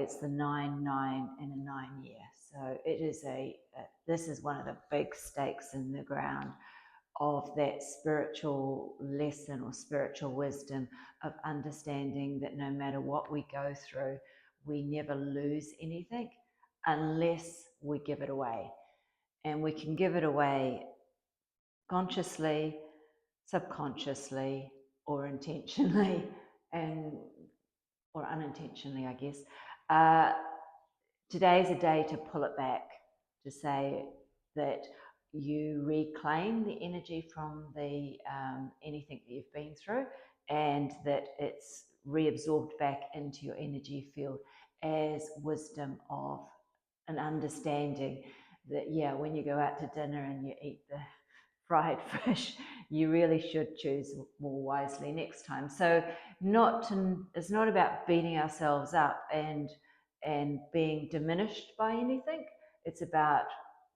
it's the 9-9 in a 9-year. So it is this is one of the big stakes in the ground of that spiritual lesson or spiritual wisdom of understanding that no matter what we go through, we never lose anything unless we give it away. And we can give it away consciously, subconsciously, or intentionally, or unintentionally, I guess. Today's a day to pull it back, to say that you reclaim the energy from the anything that you've been through, and that it's reabsorbed back into your energy field as wisdom of an understanding that, yeah, when you go out to dinner and you eat the fried fish, you really should choose more wisely next time. So it's not about beating ourselves up and being diminished by anything. It's about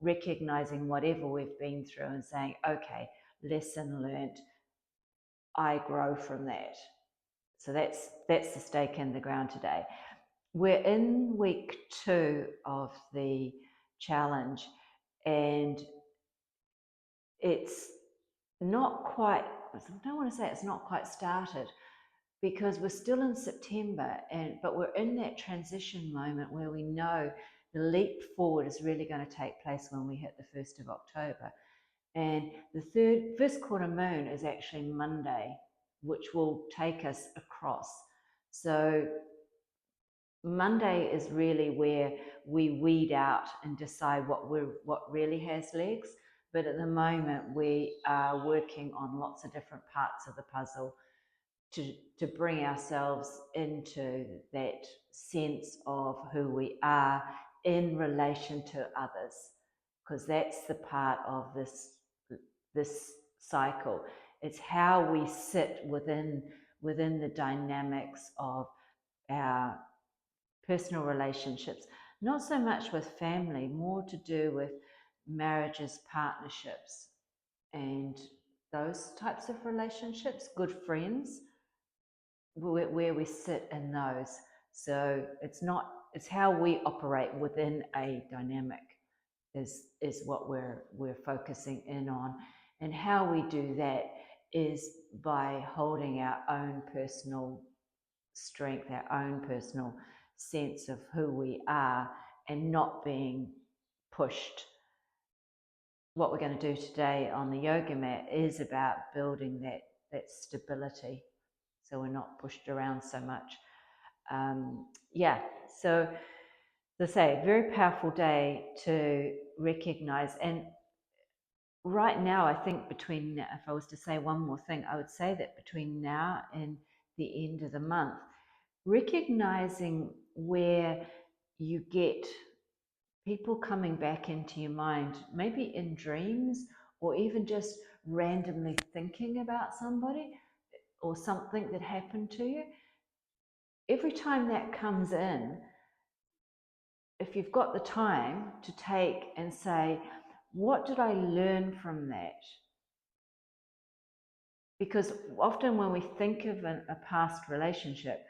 recognizing whatever we've been through and saying, okay, lesson learned, I grow from that. So that's the stake in the ground today. We're in week 2 of the challenge, and it's not quite, I don't want to say it's not quite started, because we're still in September, but we're in that transition moment where we know the leap forward is really going to take place when we hit the 1st of October. And the first quarter moon is actually Monday, which will take us across. So Monday is really where we weed out and decide what really has legs. But at the moment, we are working on lots of different parts of the puzzle to bring ourselves into that sense of who we are in relation to others, because that's the part of this cycle. It's how we sit within the dynamics of our personal relationships, not so much with family, more to do with marriages, partnerships, and those types of relationships, good friends, where we sit in those. So it's how we operate within a dynamic is what we're focusing in on. And how we do that is by holding our own personal strength, our own personal sense of who we are, and not being pushed. What we're going to do today on the yoga mat is about building that stability, so we're not pushed around so much. So as I say, very powerful day to recognize. And right now, I think if I was to say one more thing, I would say that between now and the end of the month, recognizing where you get people coming back into your mind, maybe in dreams, or even just randomly thinking about somebody or something that happened to you. Every time that comes in, if you've got the time to take and say, what did I learn from that? Because often when we think of a past relationship,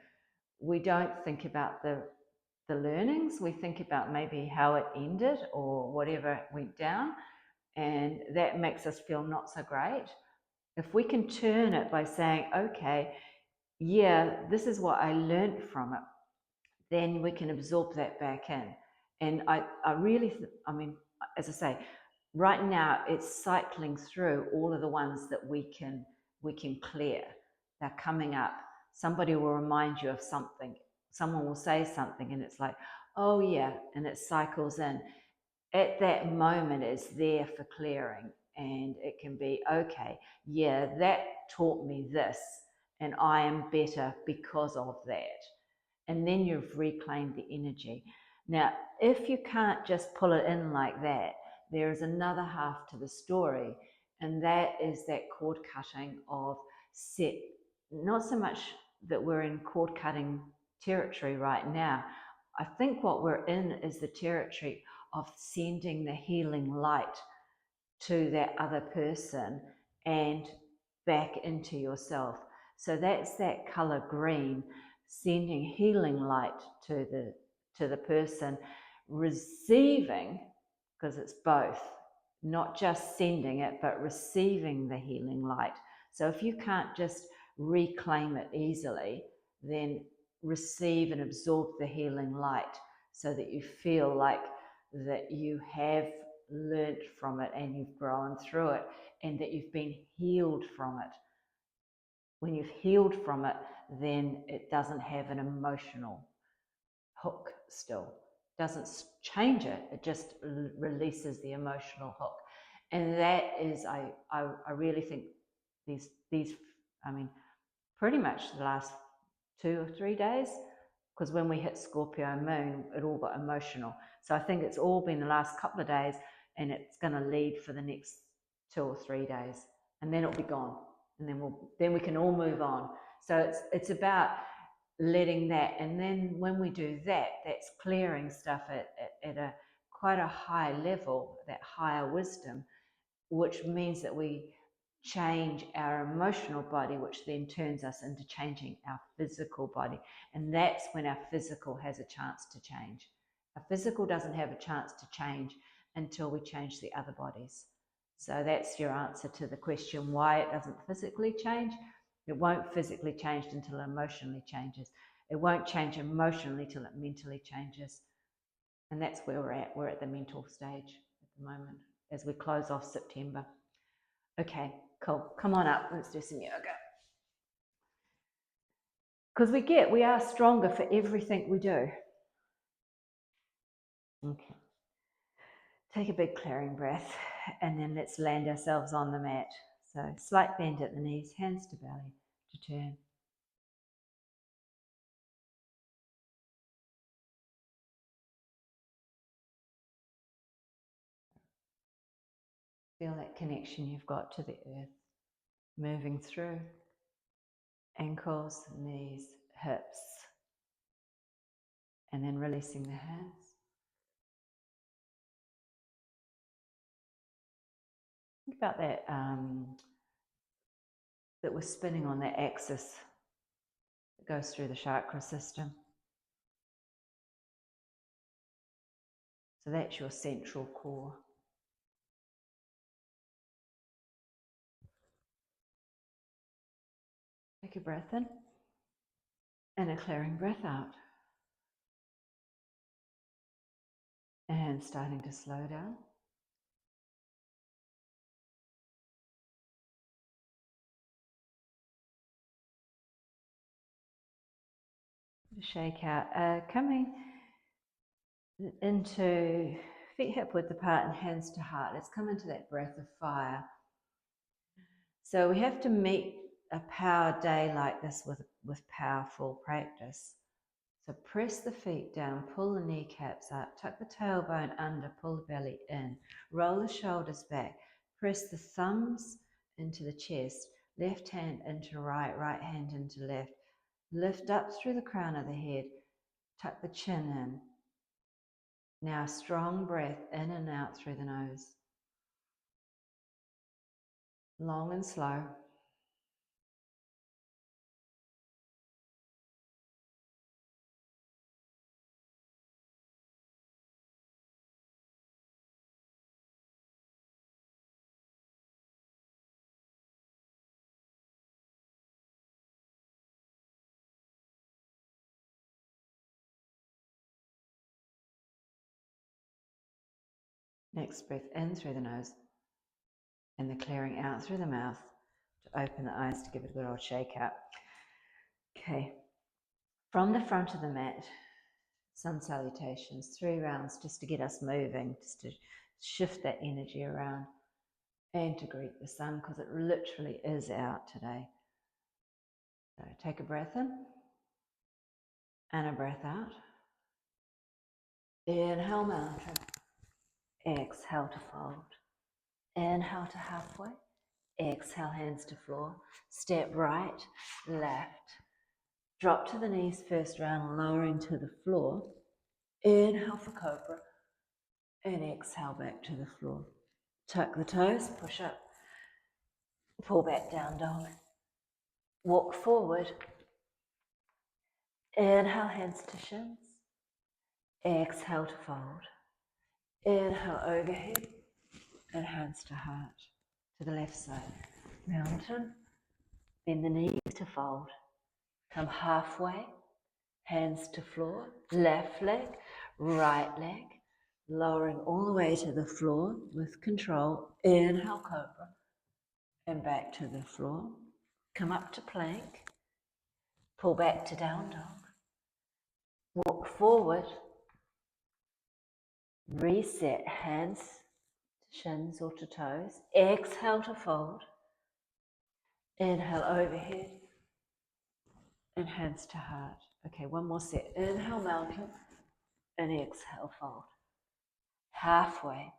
we don't think about the learnings. We think about maybe how it ended or whatever went down, and that makes us feel not so great. If we can turn it by saying, okay, yeah, this is what I learned from it, then we can absorb that back in. And I really, as I say, right now it's cycling through all of the ones that we can clear. They're coming up. Somebody will remind you of something. Someone will say something and it's like, oh yeah, and it cycles in. At that moment, it's there for clearing, and it can be, okay, yeah, that taught me this, and I am better because of that. And then you've reclaimed the energy. Now, if you can't just pull it in like that, there is another half to the story, and that is that cord cutting of set. Not so much that we're in cord cutting territory right now. I think what we're in is the territory of sending the healing light to that other person and back into yourself. So that's that color green, sending healing light to to the person receiving, because it's both, not just sending it, but receiving the healing light. So if you can't just reclaim it easily, then receive and absorb the healing light so that you feel like that you have learnt from it and you've grown through it and that you've been healed from it. When you've healed from it, then it doesn't have an emotional hook still. It doesn't change it, it just releases the emotional hook. And that is, I really think these, I mean, pretty much the last 2 or 3 days, because when we hit Scorpio moon, it all got emotional. So I think it's all been the last couple of days, and it's going to lead for the next 2 or 3 days, and then it'll be gone, and then we can all move on. So it's about letting that, and then when we do that, that's clearing stuff at a quite a high level, that higher wisdom, which means that we change our emotional body, which then turns us into changing our physical body. And that's when our physical has a chance to change. Our physical doesn't have a chance to change until we change the other bodies. So that's your answer to the question why it doesn't physically change. It won't physically change until it emotionally changes. It won't change emotionally till it mentally changes. And that's where we're at. We're at the mental stage at the moment as we close off September. Okay, cool. Come on up. Let's do some yoga. Because we are stronger for everything we do. Okay. Take a big clearing breath, and then let's land ourselves on the mat. So slight bend at the knees, hands to belly to turn. Feel that connection you've got to the earth, moving through ankles, knees, hips, and then releasing the hands. Think about that, that we're spinning on that axis that goes through the chakra system. So that's your central core. Take a breath in and a clearing breath out. And starting to slow down. Shake out. Coming into feet hip width apart and hands to heart. Let's come into that breath of fire. So we have to meet a power day like this with powerful practice. So press the feet down, pull the kneecaps up, tuck the tailbone under, pull the belly in, roll the shoulders back, press the thumbs into the chest, left hand into right, right hand into left. Lift up through the crown of the head, tuck the chin in. Now strong breath in and out through the nose. Long and slow. Next breath in through the nose and the clearing out through the mouth to open the eyes to give it a good old shake out. Okay, from the front of the mat, sun salutations, 3 rounds just to get us moving, just to shift that energy around and to greet the sun because it literally is out today. So take a breath in and a breath out. Inhale, mountain. Exhale to fold. Inhale to halfway. Exhale, hands to floor. Step right, left. Drop to the knees first round, lowering to the floor. Inhale for cobra. And exhale back to the floor. Tuck the toes, push up. Pull back down, dog. Walk forward. Inhale, hands to shins. Exhale to fold. Inhale overhead and hands to heart. To the left side. Mountain. Bend the knees to fold. Come halfway. Hands to floor. Left leg. Right leg. Lowering all the way to the floor with control. Inhale, cobra. And back to the floor. Come up to plank. Pull back to down dog. Walk forward. Reset hands to shins or to toes. Exhale to fold. Inhale overhead. And hands to heart. Okay, one more set. Inhale, mountain. And exhale, fold. Halfway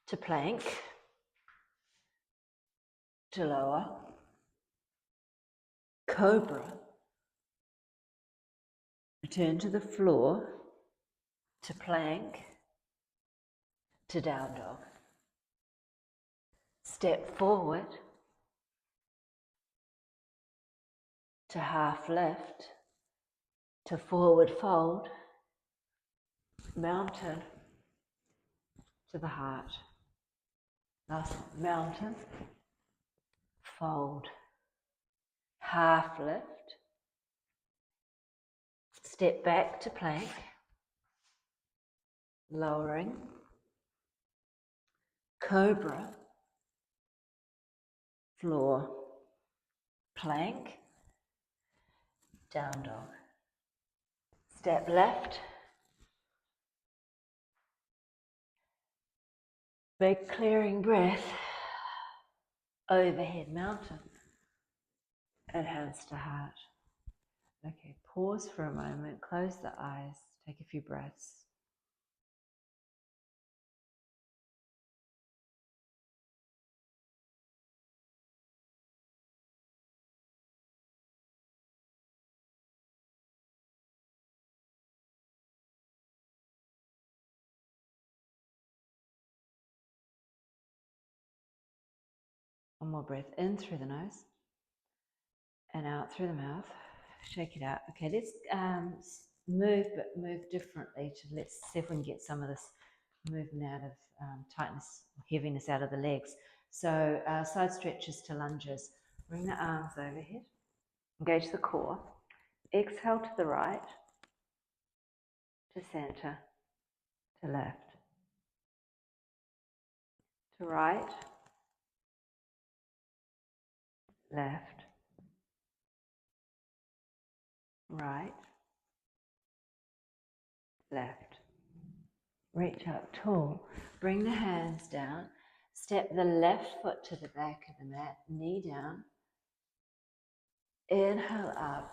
to plank. To lower. Cobra. Return to the floor. To plank. To down dog. Step forward. To half lift. To forward fold. Mountain. To the heart. Last one. Mountain. Fold. Half lift. Step back to plank. Lowering. Cobra. Floor. Plank. Down dog. Step left. Big clearing breath. Overhead mountain. And hands to heart. Okay, pause for a moment. Close the eyes. Take a few breaths. One more breath in through the nose and out through the mouth. Shake it out. Okay, let's move, but move differently. Let's see if we can get some of this movement out of tightness, heaviness out of the legs. So side stretches to lunges. Bring the arms overhead. Engage the core. Exhale to the right, to center, to left, to right, left, right, left. Reach up tall. Bring the hands down. Step the left foot to the back of the mat, knee down. Inhale up.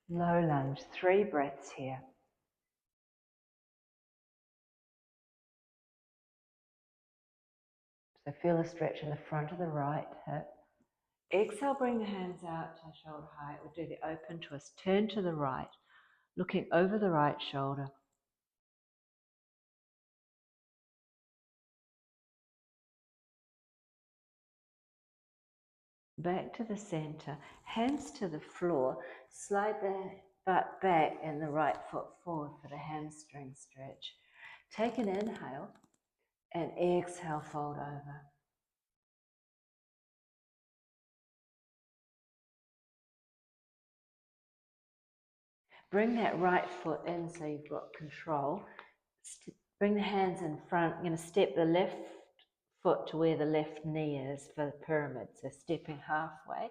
Low lunge. 3 breaths here. So feel a stretch in the front of the right hip. Exhale, bring the hands out to shoulder height. We'll do the open twist. Turn to the right, looking over the right shoulder. Back to the center, hands to the floor. Slide the butt back and the right foot forward for the hamstring stretch. Take an inhale and exhale, fold over. Bring that right foot in so you've got control. Bring the hands in front. I'm going to step the left foot to where the left knee is for the pyramid. So stepping halfway.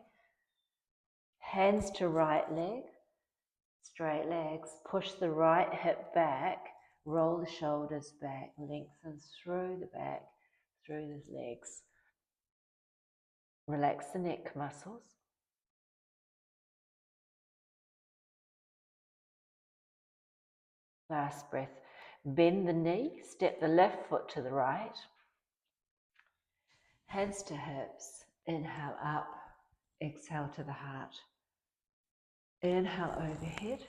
Hands to right leg. Straight legs. Push the right hip back. Roll the shoulders back. Lengthen through the back, through the legs. Relax the neck muscles. Last breath. Bend the knee, step the left foot to the right. Hands to hips. Inhale up. Exhale to the heart. Inhale overhead.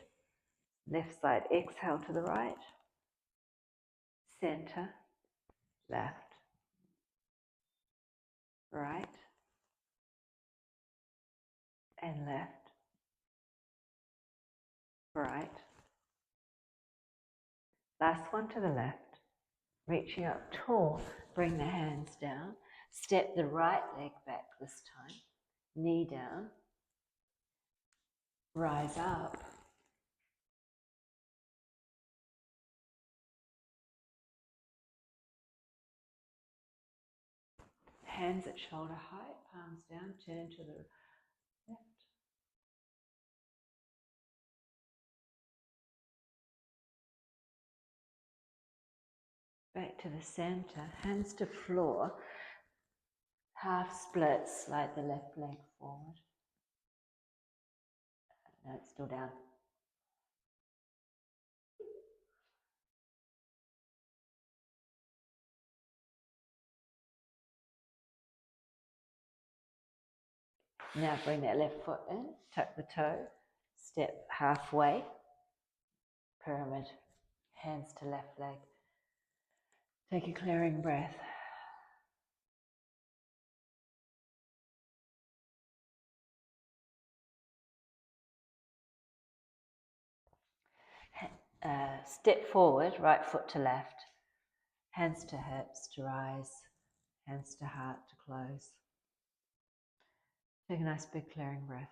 Left side. Exhale to the right. Center. Left. Right. And left. Right. Last one to the left. Reaching up tall, bring the hands down. Step the right leg back this time. Knee down. Rise up. Hands at shoulder height, palms down, turn to the left. Back to the center, hands to floor. Half split, slide the left leg forward. No, it's still down. Now bring that left foot in, tuck the toe, step halfway, pyramid, hands to left leg. Take a clearing breath. Step forward, right foot to left, hands to hips to rise, hands to heart to close. Take a nice big clearing breath.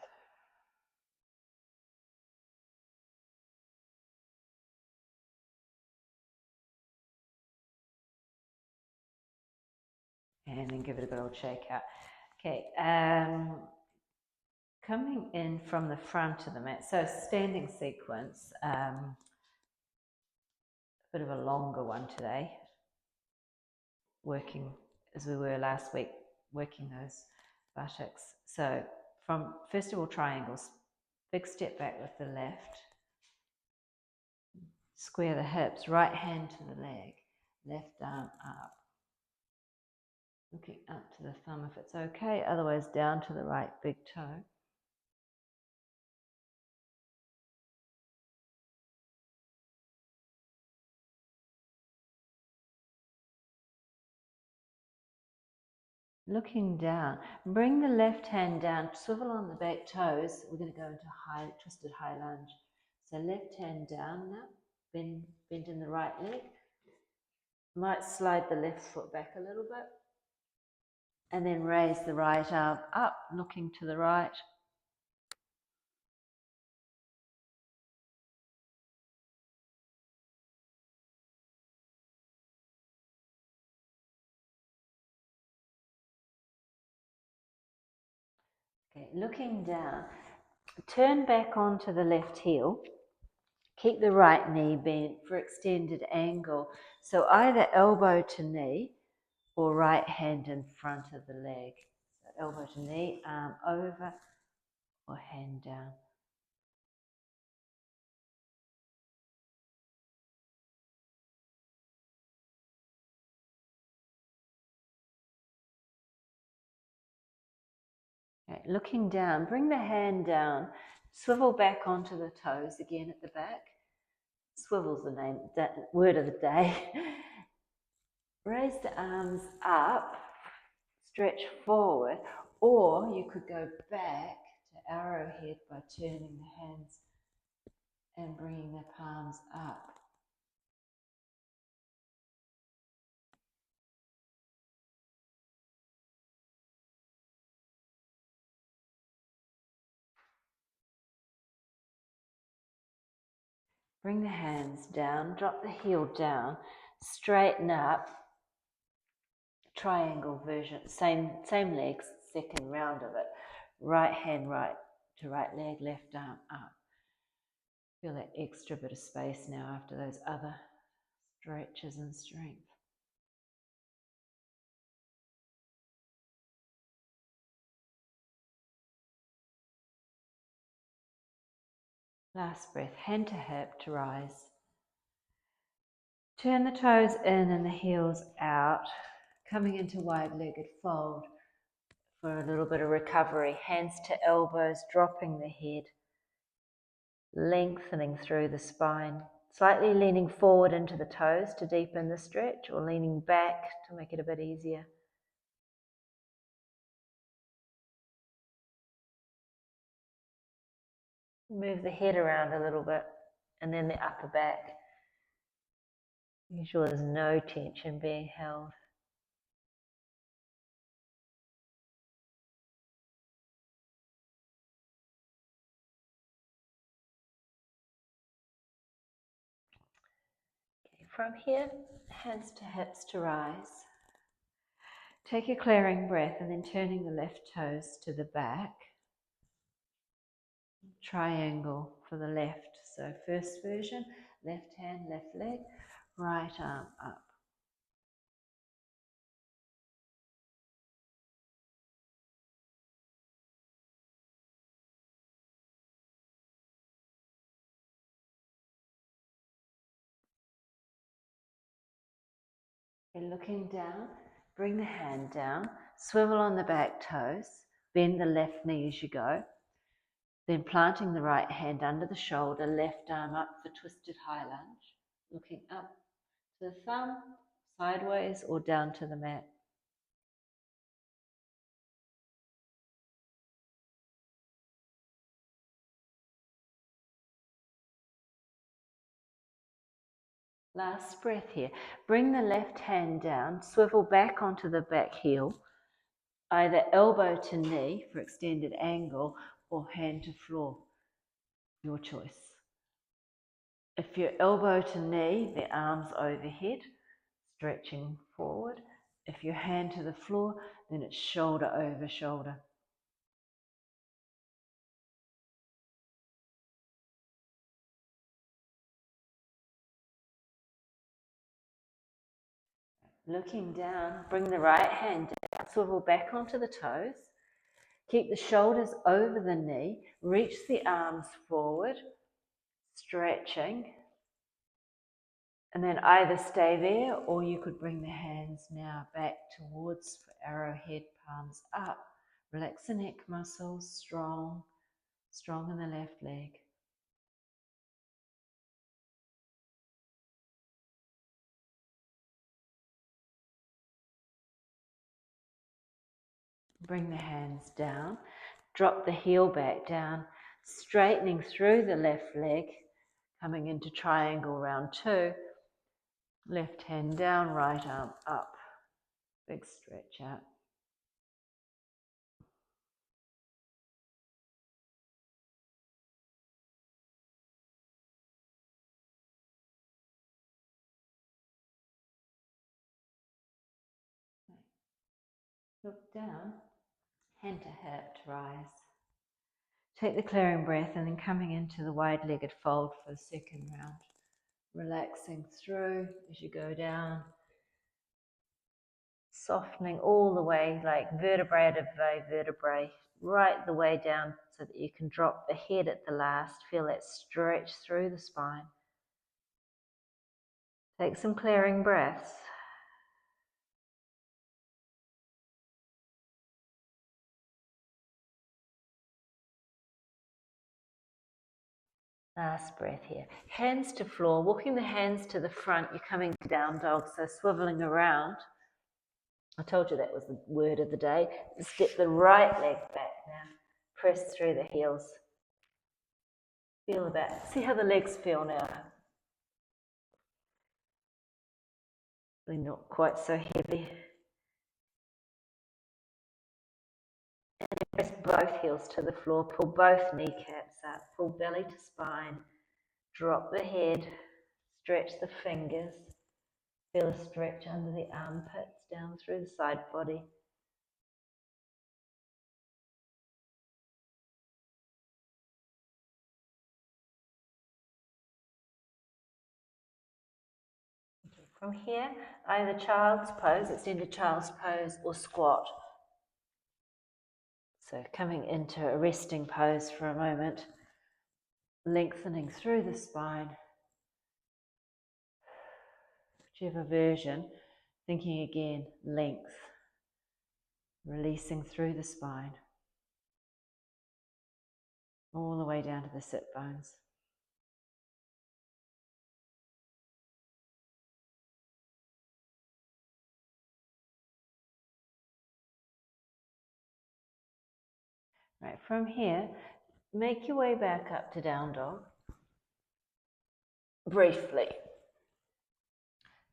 And then give it a good old shake out. Okay, coming in from the front of the mat, so standing sequence, a bit of a longer one today, working as we were last week, working those buttocks. So from, first of all, triangles, big step back with the left, square the hips, right hand to the leg, left arm up, looking up to the thumb if it's okay, otherwise down to the right big toe. Looking down, bring the left hand down, swivel on the back toes. We're going to go into high, twisted high lunge. So left hand down now, bend in the right leg. Might slide the left foot back a little bit. And then raise the right arm up, looking to the right. Okay, looking down, turn back onto the left heel. Keep the right knee bent for extended angle. So either elbow to knee or right hand in front of the leg. So elbow to knee, arm over or hand down. Okay, looking down, bring the hand down, swivel back onto the toes again at the back. Swivel's the name, word of the day. Raise the arms up, stretch forward, or you could go back to arrowhead by turning the hands and bringing the palms up. Bring the hands down, drop the heel down, straighten up, triangle version, same legs, second round of it. Right hand right to right leg, left arm up. Feel that extra bit of space now after those other stretches and strength. Last breath, hand to hip to rise. Turn the toes in and the heels out, coming into wide-legged fold for a little bit of recovery. Hands to elbows, dropping the head, lengthening through the spine, slightly leaning forward into the toes to deepen the stretch, or leaning back to make it a bit easier. Move the head around a little bit, and then the upper back. Making sure there's no tension being held. Okay, from here, hands to hips to rise. Take a clearing breath and then turning the left toes to the back. Triangle for the left. So first version, left hand, left leg, right arm up. And looking down, bring the hand down, swivel on the back toes, bend the left knee as you go, then planting the right hand under the shoulder, left arm up for twisted high lunge, looking up to the thumb, sideways or down to the mat. Last breath here. Bring the left hand down, swivel back onto the back heel, either elbow to knee for extended angle or hand to floor, your choice. If you're elbow to knee, the arms overhead, stretching forward. If you're hand to the floor, then it's shoulder over shoulder. Looking down, bring the right hand down, swivel back onto the toes. Keep the shoulders over the knee, reach the arms forward, stretching. And then either stay there or you could bring the hands now back towards for arrowhead, palms up. Relax the neck muscles, strong in the left leg. Bring the hands down, drop the heel back down, straightening through the left leg, coming into triangle round 2. Left hand down, right arm up. Big stretch out. Look down, hand to hip to rise. Take the clearing breath and then coming into the wide-legged fold for the second round. Relaxing through as you go down. Softening all the way, like vertebrae to vertebrae, right the way down so that you can drop the head at the last. Feel that stretch through the spine. Take some clearing breaths. Last breath here. Hands to floor, walking the hands to the front. You're coming to down dog, so swiveling around. I told you that was the word of the day. Step the right leg back now. Press through the heels. Feel the back. See how the legs feel now. They're not quite so heavy. And press both heels to the floor. Pull both kneecaps up. Pull belly to spine. Drop the head. Stretch the fingers. Feel a stretch under the armpits, down through the side body. From here, either child's pose, extended child's pose, or squat. So coming into a resting pose for a moment, lengthening through the spine. Whichever version, thinking again, length, releasing through the spine, all the way down to the sit bones. Right, from here, make your way back up to down dog, briefly.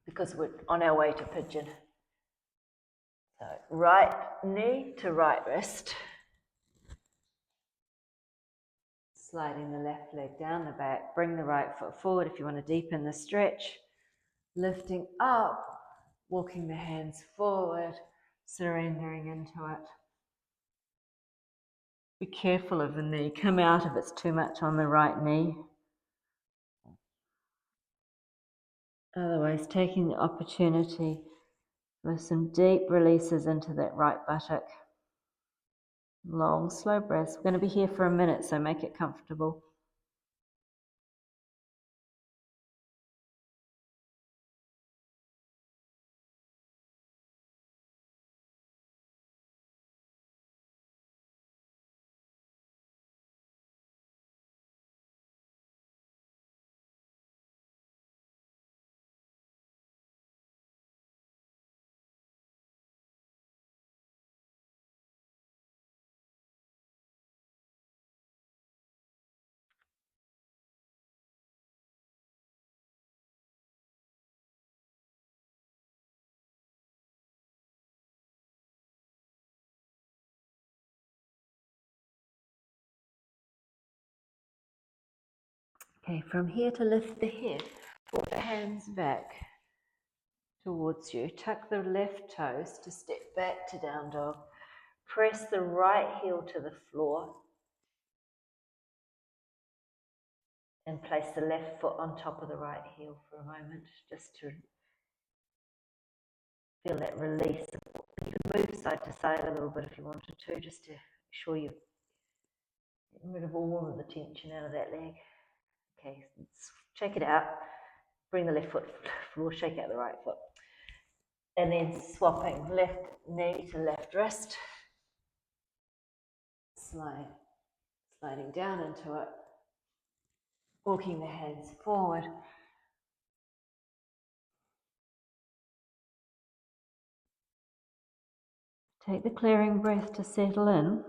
because we're on our way to pigeon. So right knee to right wrist. Sliding the left leg down the back, bring the right foot forward if you want to deepen the stretch. Lifting up, walking the hands forward, surrendering into it. Be careful of the knee. Come out if it's too much on the right knee. Otherwise, taking the opportunity for some deep releases into that right buttock. Long, slow breaths. We're going to be here for a minute, so make it comfortable. Okay, from here to lift the head, pull the hands back towards you. Tuck the left toes to step back to down dog. Press the right heel to the floor and place the left foot on top of the right heel for a moment, just to feel that release. You can move side to side a little bit if you wanted to, just to ensure you get rid of all of the tension out of that leg. Okay, let's check it out. Bring the left foot to the floor, shake out the right foot. And then swapping left knee to left wrist. Sliding down into it. Walking the hands forward. Take the clearing breath to settle in.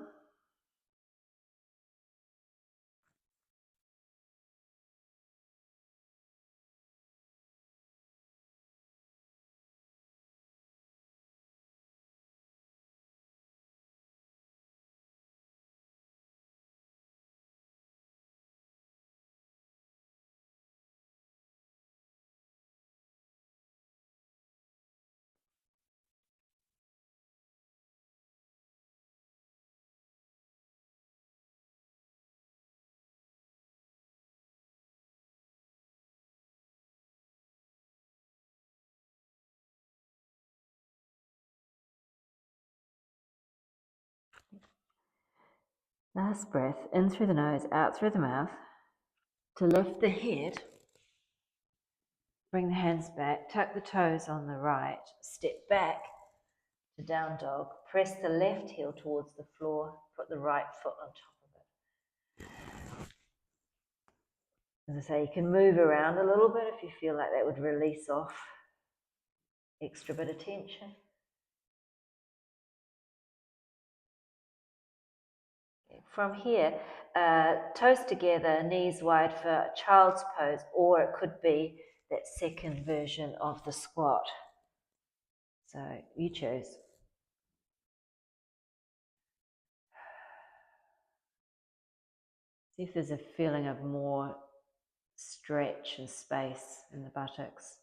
Last breath, in through the nose, out through the mouth. To lift the head, bring the hands back, tuck the toes on the right, step back to down dog, press the left heel towards the floor, put the right foot on top of it. As I say, you can move around a little bit if you feel like that would release off extra bit of tension. From here, toes together, knees wide for child's pose, or it could be that second version of the squat. So you choose. See if there's a feeling of more stretch and space in the buttocks.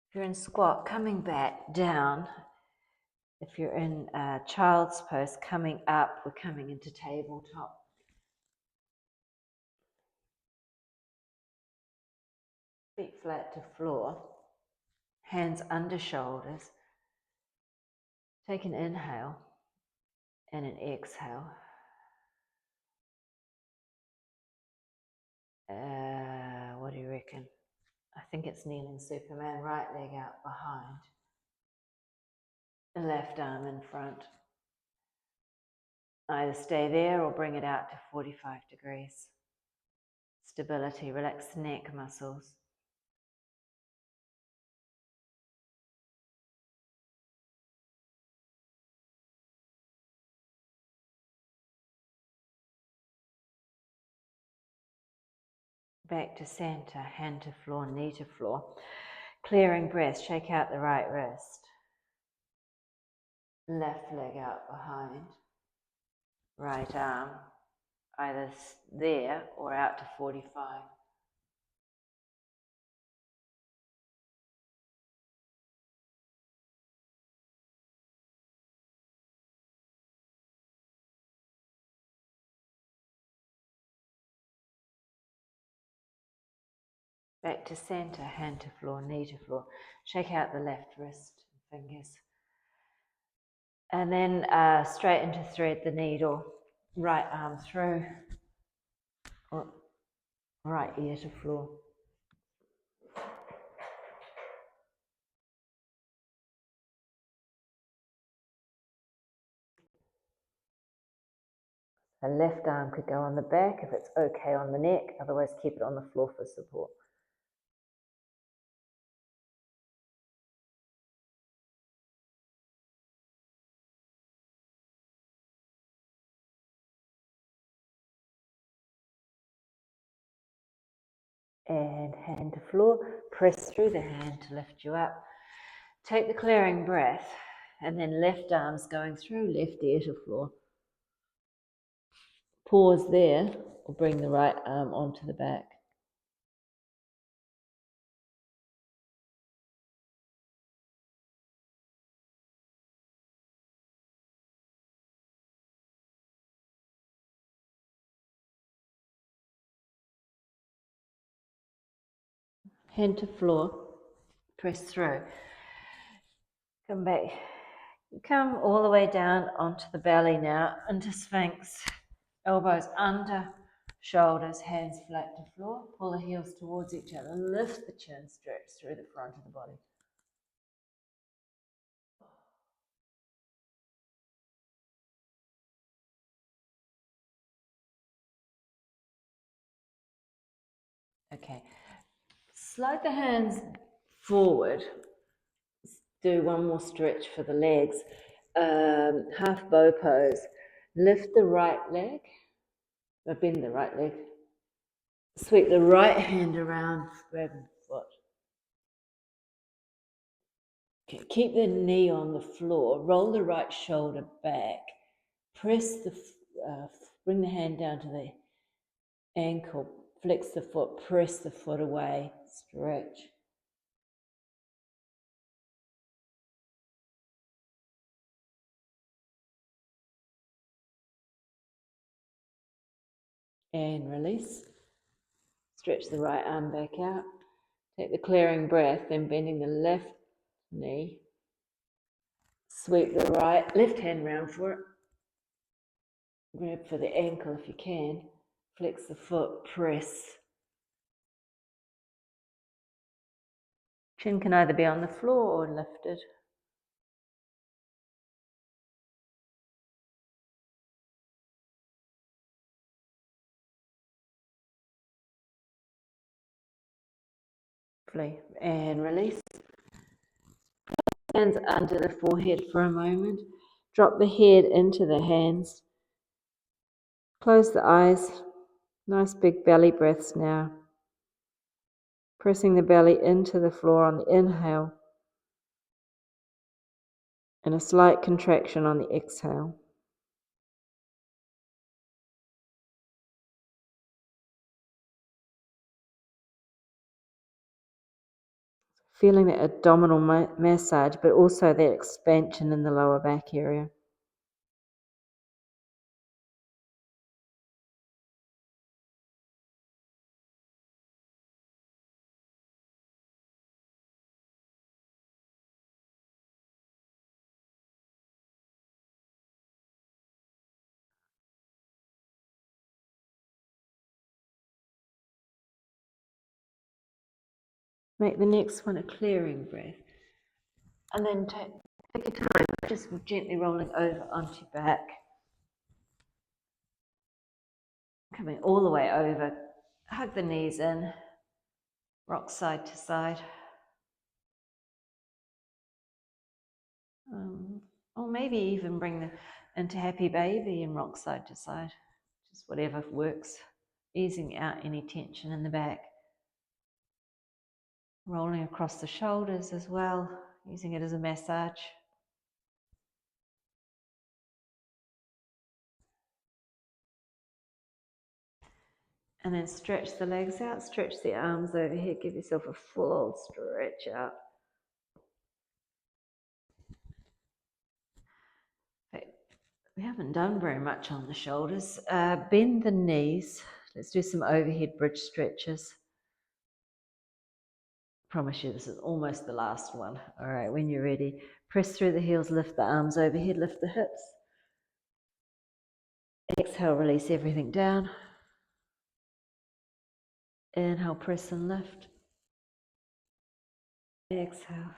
If you're in squat, coming back down. If you're in child's pose, coming up, we're coming into tabletop. Feet flat to floor, hands under shoulders. Take an inhale and an exhale. What do you reckon? I think it's kneeling Superman, right leg out behind. The left arm in front. Either stay there or bring it out to 45 degrees. stability. Relax the neck muscles. Back to center, hand to floor, knee to floor. Clearing breath, shake out the right wrist. Left leg out behind. Right arm either there or out to 45. Back to center, hand to floor, knee to floor. Shake out the left wrist and fingers. And then straighten to thread the needle. Right arm through, right ear to floor. The left arm could go on the back if it's okay on the neck, otherwise keep it on the floor for support. And hand to floor, press through the hand to lift you up. Take the clearing breath, and then left arm's going through, left ear to floor. Pause there, or bring the right arm onto the back. Hand to floor, press through. Come back. Come all the way down onto the belly now, into Sphinx. Elbows under, shoulders, hands flat to floor. Pull the heels towards each other. Lift the chin, stretch through the front of the body. Okay. Slide the hands forward. Do one more stretch for the legs. Half bow pose. Lift the right leg. Bend the right leg. Sweep the right hand around, grab the foot. Okay, keep the knee on the floor. Roll the right shoulder back. Press the, bring the hand down to the ankle. Flex the foot. Press the foot away. Stretch. And release. Stretch the right arm back out. Take the clearing breath, then bending the left knee. Sweep the left hand round for it. Grab for the ankle if you can. Flex the foot, press. Chin can either be on the floor or lifted. And release. Hands under the forehead for a moment. Drop the head into the hands. Close the eyes. Nice big belly breaths now. Pressing the belly into the floor on the inhale. And a slight contraction on the exhale. Feeling that abdominal massage, but also that expansion in the lower back area. Make the next one a clearing breath. And then take your time, just gently rolling over onto your back. Coming all the way over, Hug the knees in, rock side to side. Or maybe even bring them into happy baby and rock side to side. Just whatever works. Easing out any tension in the back. Rolling across the shoulders as well, using it as a massage. And then stretch the legs out, stretch the arms overhead, give yourself a full stretch out. We haven't done very much on the shoulders. Bend the knees. Let's do some overhead bridge stretches. Promise you this is almost the last one. All right, when you're ready, press through the heels, lift the arms overhead, lift the hips. Exhale, release everything down. Inhale, press and lift. Exhale.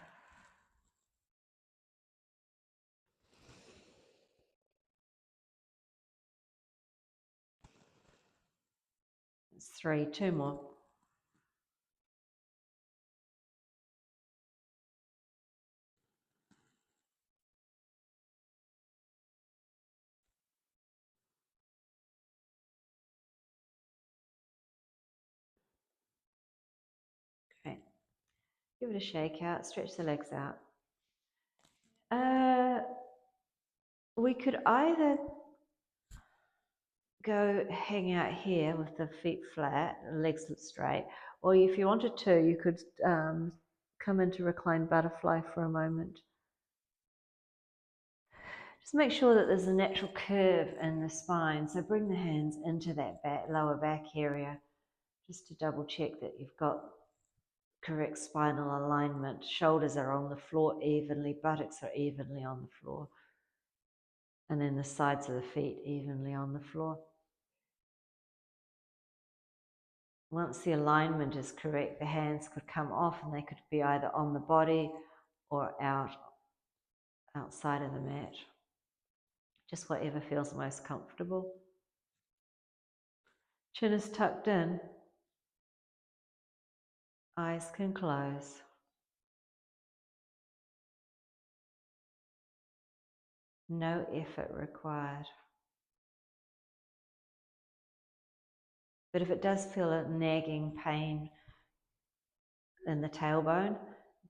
It's 3, 2 more. Okay. Give it a shake out, stretch the legs out. We could either go hang out here with the feet flat, legs straight, or if you wanted to, you could come into reclined butterfly for a moment. Just make sure that there's a natural curve in the spine, so bring the hands into that lower back area just to double check that you've got correct spinal alignment. Shoulders are on the floor evenly, buttocks are evenly on the floor, and then the sides of the feet evenly on the floor. Once the alignment is correct, the hands could come off and they could be either on the body or outside of the mat. Just whatever feels most comfortable. Chin is tucked in. Eyes can close. No effort required. But if it does feel a nagging pain in the tailbone,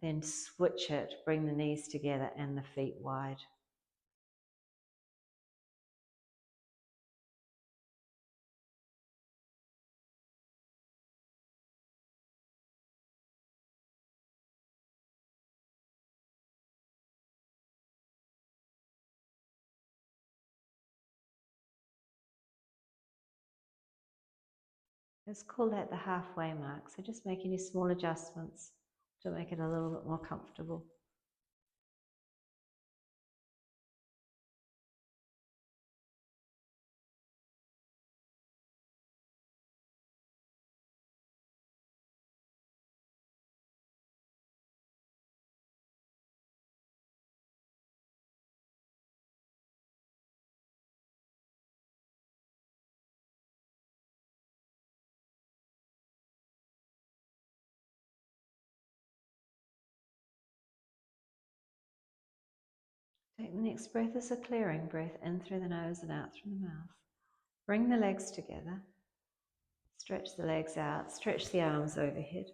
then switch it, bring the knees together and the feet wide. Let's call that the halfway mark. So just make any small adjustments to make it a little bit more comfortable. Take the next breath as a clearing breath, in through the nose and out through the mouth. Bring the legs together. Stretch the legs out, stretch the arms overhead.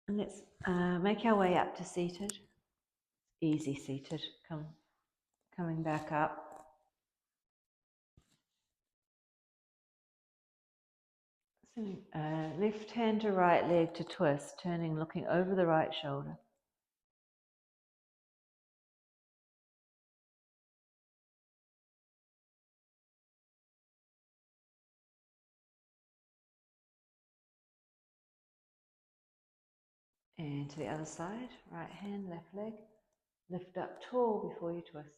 And let's make our way up to seated. Easy seated, coming back up. So, left hand to right leg to twist, turning, looking over the right shoulder. And to the other side, right hand, left leg. Lift up tall before you twist.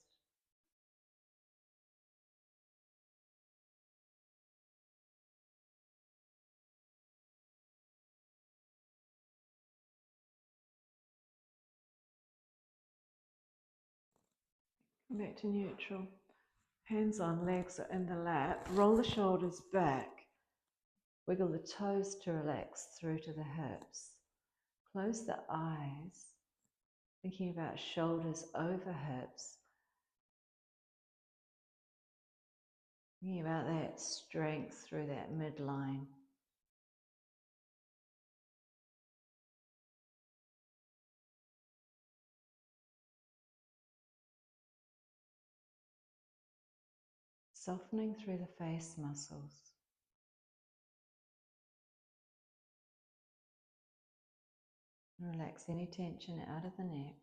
Come back to neutral. Hands on legs or in the lap. Roll the shoulders back. Wiggle the toes to relax through to the hips. Close the eyes, thinking about shoulders over hips. Thinking about that strength through that midline. Softening through the face muscles. Relax any tension out of the neck.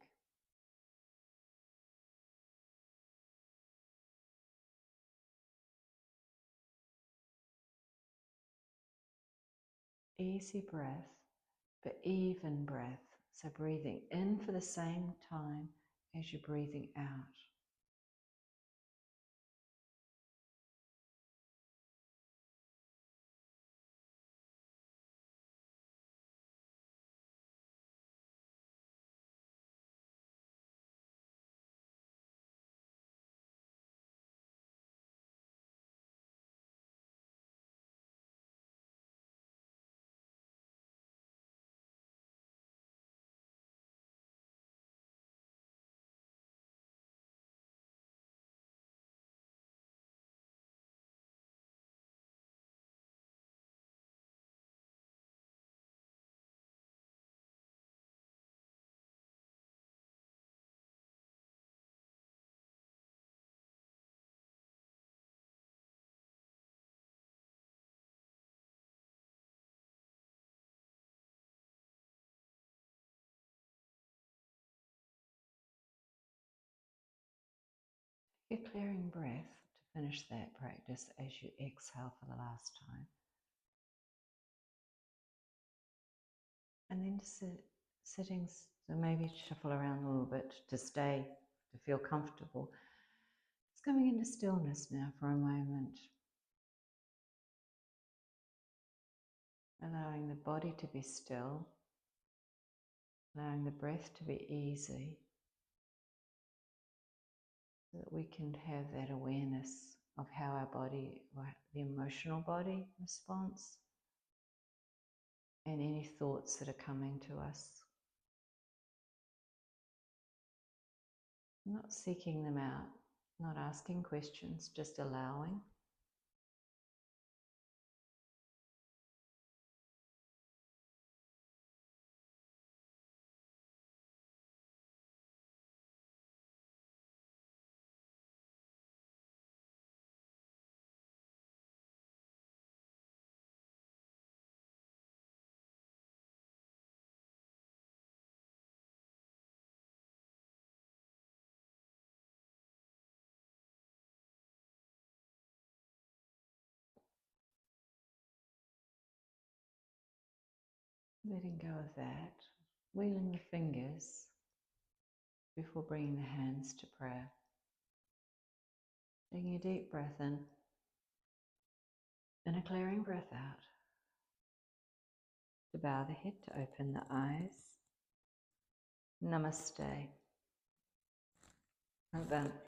Easy breath, but even breath. So breathing in for the same time as you're breathing out. You're clearing breath to finish that practice as you exhale for the last time. And then sitting, so maybe shuffle around a little bit to feel comfortable. Just coming into stillness now for a moment. Allowing the body to be still. Allowing the breath to be easy. So that we can have that awareness of how our body, the emotional body responds, and any thoughts that are coming to us. Not seeking them out, not asking questions, just allowing. Letting go of that, wheeling the fingers before bringing the hands to prayer. Taking a deep breath in and a clearing breath out. To bow the head, to open the eyes. Namaste. Well done.